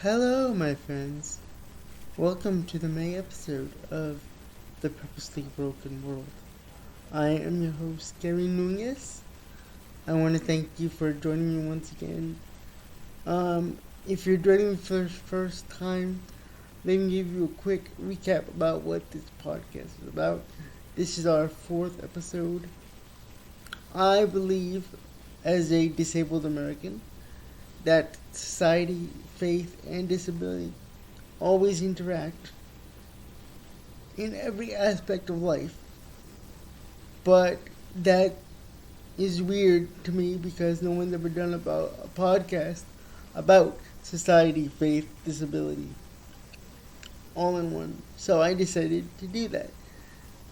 Hello, my friends. Welcome to the May episode of The Purposely Broken World. I am your host, Gary Nunez. I want to thank you for joining me once again. If you're joining me for the first time, let me give you a quick recap about what this podcast is about. This is our fourth episode. I believe, as a disabled American, that society, faith, and disability always interact in every aspect of life. But that is weird to me because no one's ever done about a podcast about society, faith, disability, all in one. So I decided to do that.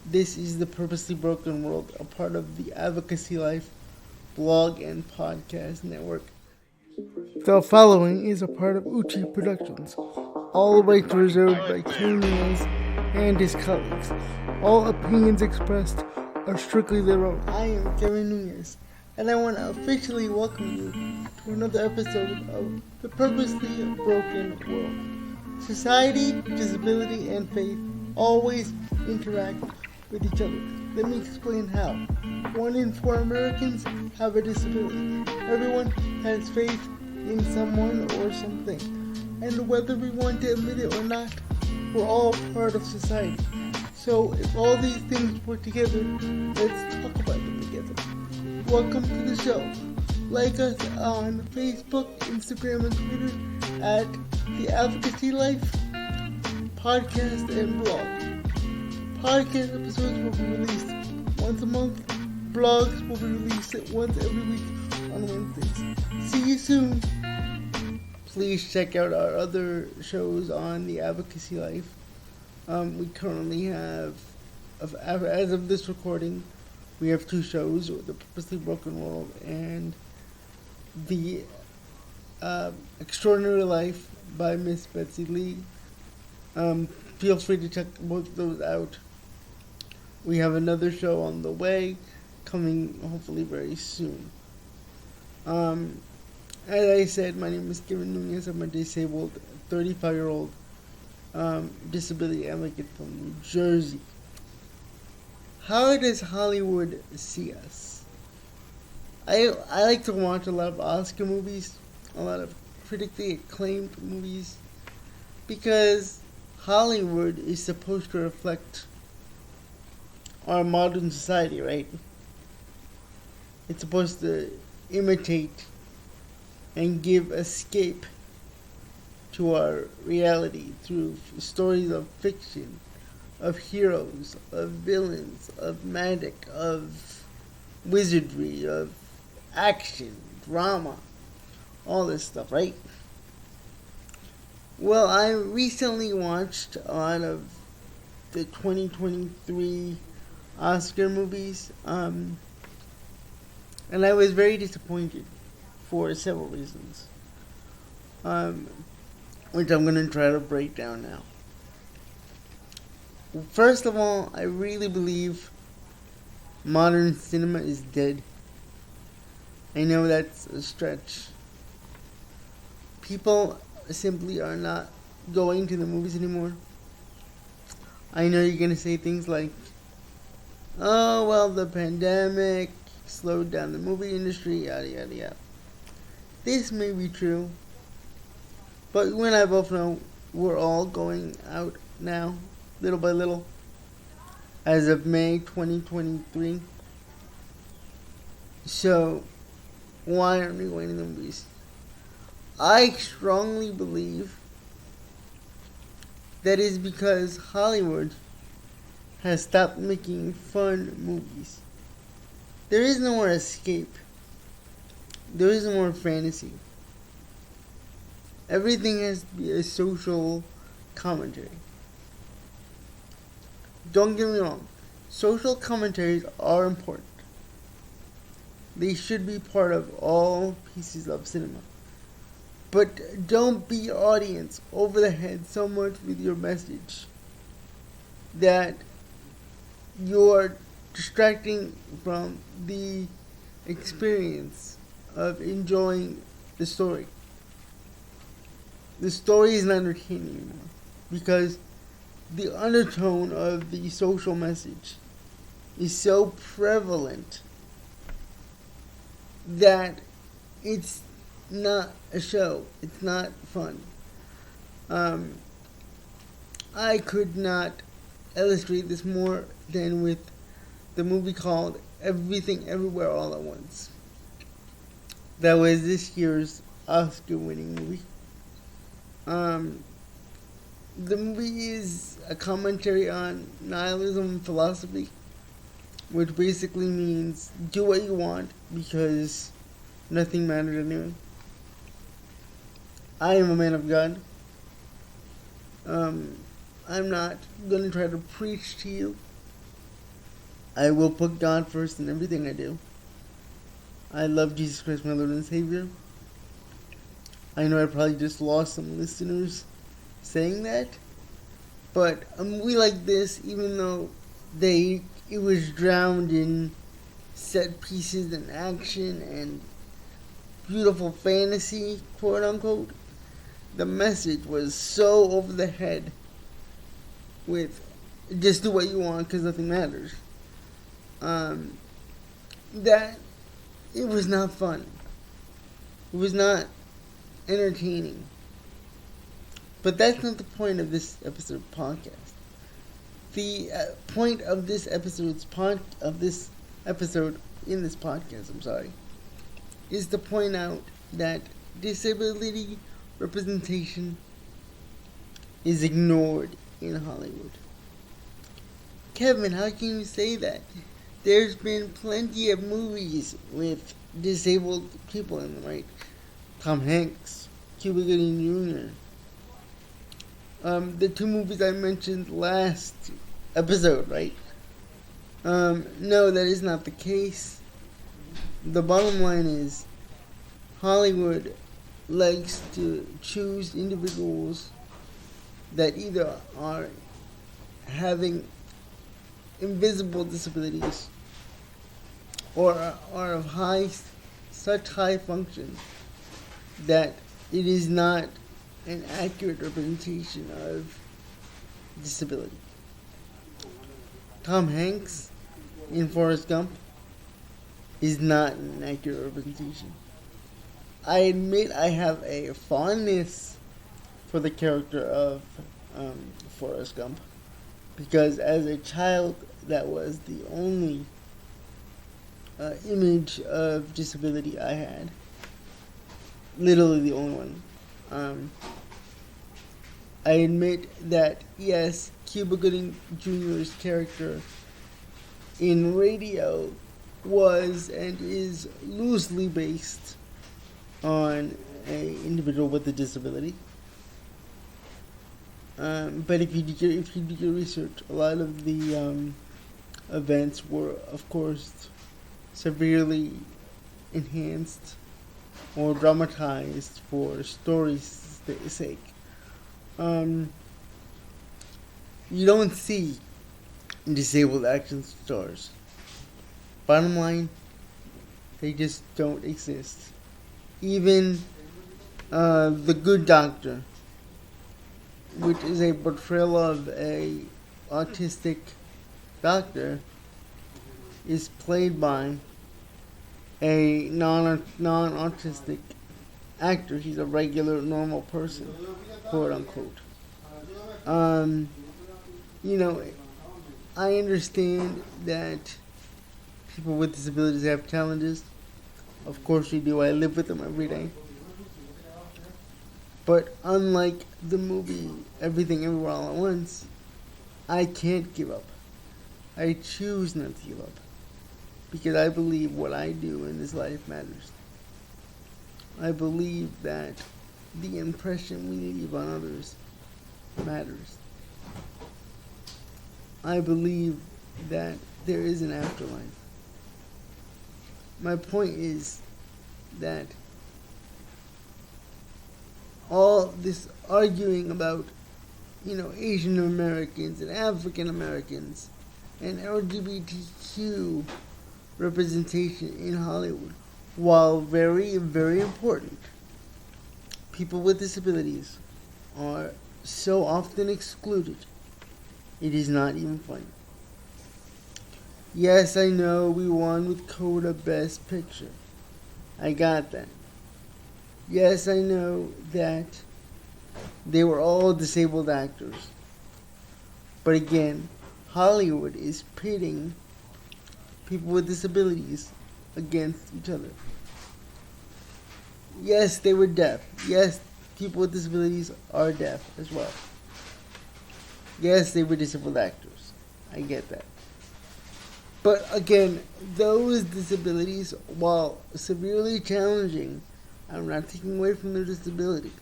This is the Purposely Broken World, a part of the Advocacy Life blog and podcast network. The following is a part of Uchi Productions. All rights reserved by King Nunez and his colleagues. All opinions expressed are strictly their own. I am Kevin Nunez, and I want to officially welcome you to another episode of The Purposely Broken World. Society, disability, and faith always interact with each other. Let me explain how. 1 in 4 Americans have a disability. Everyone has faith in someone or something. And whether we want to admit it or not, we're all part of society. So if all these things work together, let's talk about them together. Welcome to the show. Like us on Facebook, Instagram, and Twitter at The Advocacy Life podcast and blog. Podcast episodes will be released once a month. Blogs will be released once every week on Wednesdays. See you soon. Please check out our other shows on the Advocacy Life. We currently have, as of this recording, we have 2 shows: The Purposely Broken World and The Extraordinary Life by Miss Betsy Lee. Feel free to check both of those out. We have another show on the way, coming hopefully very soon. As I said, my name is Kevin Nunez. I'm a disabled 35-year-old disability advocate from New Jersey. How does Hollywood see us? I like to watch a lot of Oscar movies, a lot of critically acclaimed movies, because Hollywood is supposed to reflect our modern society, right? It's supposed to imitate and give escape to our reality through stories of fiction, of heroes, of villains, of magic, of wizardry, of action, drama, all this stuff, right? Well, I recently watched a lot of the 2023 Oscar movies, and I was very disappointed for several reasons, which I'm going to try to break down now. First of all, I really believe modern cinema is dead. I know that's a stretch. People simply are not going to the movies anymore. I know you're going to say things like, oh, well, the pandemic slowed down the movie industry, yada, yada, yada. This may be true, but you and I both know we're all going out now, little by little, as of May 2023. So, why aren't we going to the movies? I strongly believe that is because Hollywood has stopped making fun movies. There is no more escape. There is no more fantasy. Everything has to be a social commentary. Don't get me wrong. Social commentaries are important. They should be part of all pieces of cinema. But don't beat your audience over the head so much with your message that you're distracting from the experience of enjoying the story. the story is not entertaining anymore because the undertone of the social message is so prevalent that it's not a show. It's not fun. I could not illustrate this more than with the movie called Everything Everywhere All at Once. That was this year's Oscar-winning movie. The movie is a commentary on nihilism philosophy, which basically means do what you want because nothing matters anyway. I am a man of God. I'm not going to try to preach to you. I will put God first in everything I do. I love Jesus Christ, my Lord and Savior. I know I probably just lost some listeners saying that, but a movie like this, even though it was drowned in set pieces and action and beautiful fantasy, quote unquote, the message was so over the head with just do what you want because nothing matters, that it was not fun. It was not entertaining. But that's not the point of this episode podcast. The point of this episode in this podcast, is to point out that disability representation is ignored in Hollywood. Kevin, how can you say that? There's been plenty of movies with disabled people in them, right? Tom Hanks, Cuba Gooding Jr. The two movies I mentioned last episode, right? No, that is not the case. The bottom line is Hollywood likes to choose individuals that either are having invisible disabilities or are of such high function that it is not an accurate representation of disability. Tom Hanks in Forrest Gump is not an accurate representation. I admit I have a fondness for the character of Forrest Gump because as a child that was the only image of disability I had. Literally the only one. I admit that, yes, Cuba Gooding Jr.'s character in Radio was and is loosely based on an individual with a disability. But if you do your research, a lot of the events were, of course, severely enhanced or dramatized for story's sake. You don't see disabled action stars. Bottom line, they just don't exist. Even The Good Doctor, which is a portrayal of a autistic doctor, is played by a non-autistic actor. He's a regular, normal person, quote unquote. I understand that people with disabilities have challenges. Of course we do. I live with them every day. But unlike the movie Everything Everywhere All at Once, I can't give up. I choose not to give up. Because I believe what I do in this life matters. I believe that the impression we leave on others matters. I believe that there is an afterlife. My point is that all this arguing about, Asian Americans and African Americans and LGBTQ representation in Hollywood, while very, very important, People with disabilities are so often excluded, it is not even funny. Yes, I know we won with Coda Best Picture. I got that. Yes, I know that they were all disabled actors. But again, Hollywood is pitting people with disabilities against each other. Yes, they were deaf. Yes, people with disabilities are deaf as well. Yes, they were disabled actors. I get that. But again, those disabilities, while severely challenging, I'm not taking away from their disability,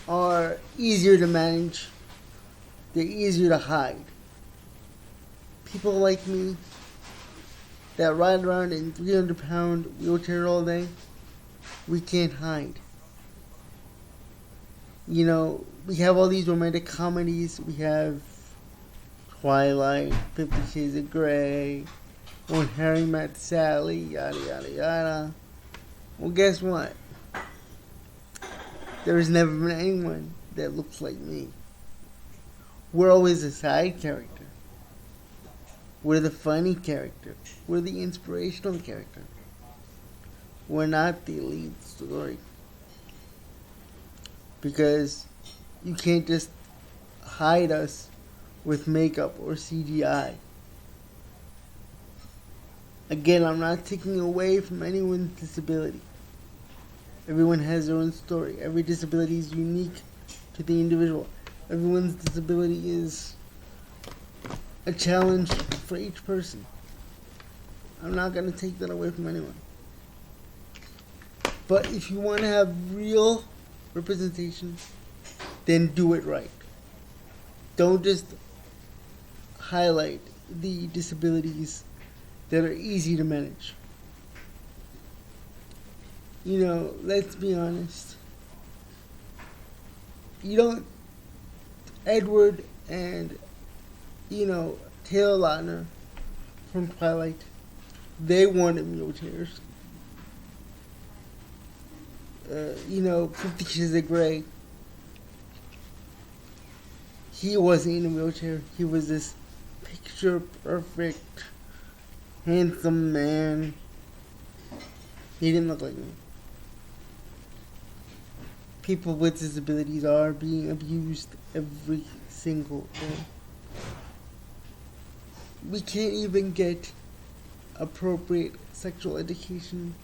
are easier to manage. They're easier to hide. People like me that ride around in 300-pound wheelchair all day, we can't hide. You know, we have all these romantic comedies. We have Twilight, 50 Shades of Grey, When Harry Met Sally, yada yada yada. Well, guess what? There has never been anyone that looks like me. We're always a side character. We're the funny character. We're the inspirational character. We're not the lead story. Because you can't just hide us with makeup or CGI. Again, I'm not taking away from anyone's disability. Everyone has their own story. Every disability is unique to the individual. Everyone's disability is a challenge for each person. I'm not going to take that away from anyone. But if you want to have real representation, then do it right. Don't just highlight the disabilities that are easy to manage. You know, let's be honest. You don't, Edward and, Taylor Lautner from Twilight, they wanted wheelchairs. 50 Shades of Grey, he wasn't in a wheelchair. He was this picture perfect, handsome man. He didn't look like me. People with disabilities are being abused every single day. We can't even get appropriate sexual education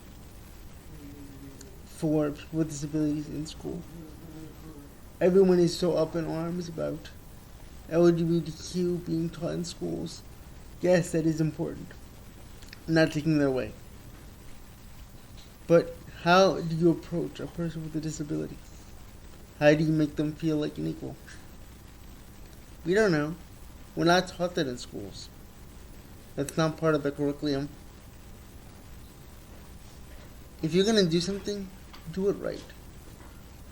for people with disabilities in school. Everyone is so up in arms about LGBTQ being taught in schools. Yes, that is important. I'm not taking that away. But how do you approach a person with a disability? How do you make them feel like an equal? We don't know. We're not taught that in schools. That's not part of the curriculum. If you're going to do something, do it right.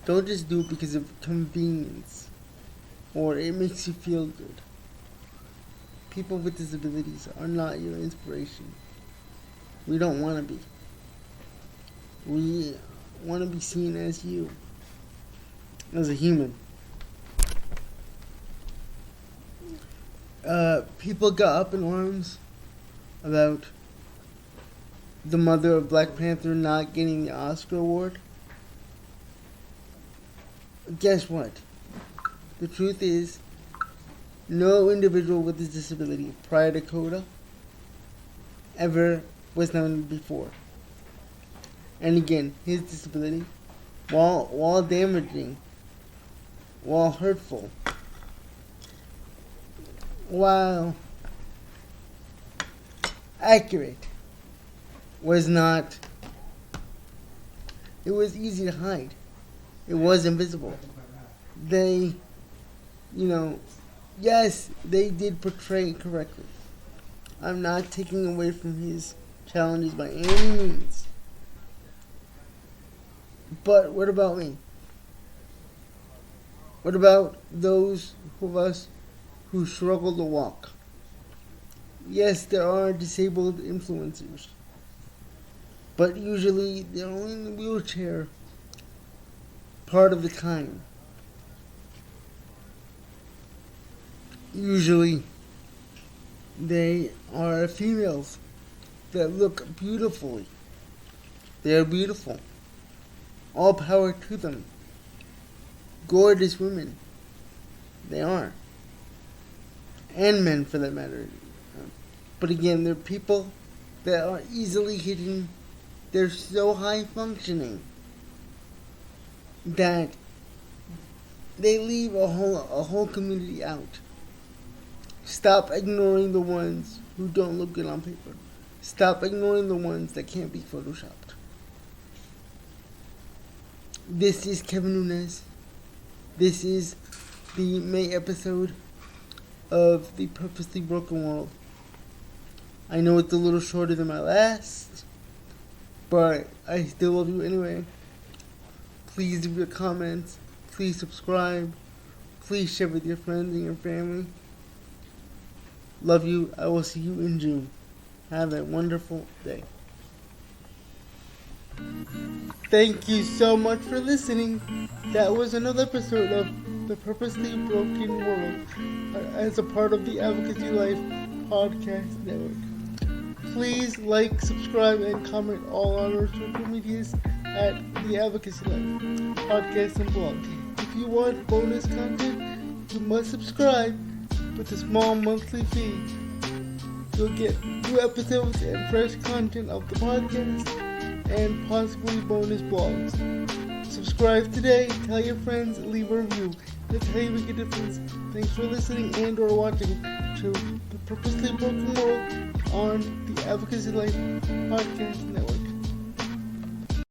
Don't just do it because of convenience or it makes you feel good. People with disabilities are not your inspiration. We don't want to be. We want to be seen as you, as a human. People got up in arms about the mother of Black Panther not getting the Oscar award. Guess what? The truth is, no individual with a disability prior to CODA ever was nominated before. And again, his disability, while damaging, while hurtful, while accurate, was not, it was easy to hide. It was invisible. They, yes, they did portray it correctly. I'm not taking away from his challenges by any means. But what about me? What about those of us who struggle to walk? Yes, there are disabled influencers. but usually they're only in the wheelchair part of the time. Usually they are females that look beautifully. They are beautiful. All power to them. Gorgeous women. They are. And men, for that matter. But again, they're people that are easily hidden. They're so high functioning that they leave a whole community out. Stop ignoring the ones who don't look good on paper. Stop ignoring the ones that can't be photoshopped. This is Kevin Nunez. This is the May episode of The Purposely Broken World. I know it's a little shorter than my last, but I still love you anyway. Please leave your comments. Please subscribe. Please share with your friends and your family. Love you. I will see you in June. Have a wonderful day. Thank you so much for listening. That was another episode of The Purposely Broken World as a part of the Advocacy Life podcast network. Please like, subscribe, and comment all on our social medias at the Advocacy Life podcast and blog. If you want bonus content, you must subscribe with a small monthly fee. You'll get new episodes and fresh content of the podcast and possibly bonus blogs. Subscribe today, tell your friends, leave a review. That's how you make a difference. Thanks for listening and or watching to The Purposely Broken World on the Advocacy Life podcast network.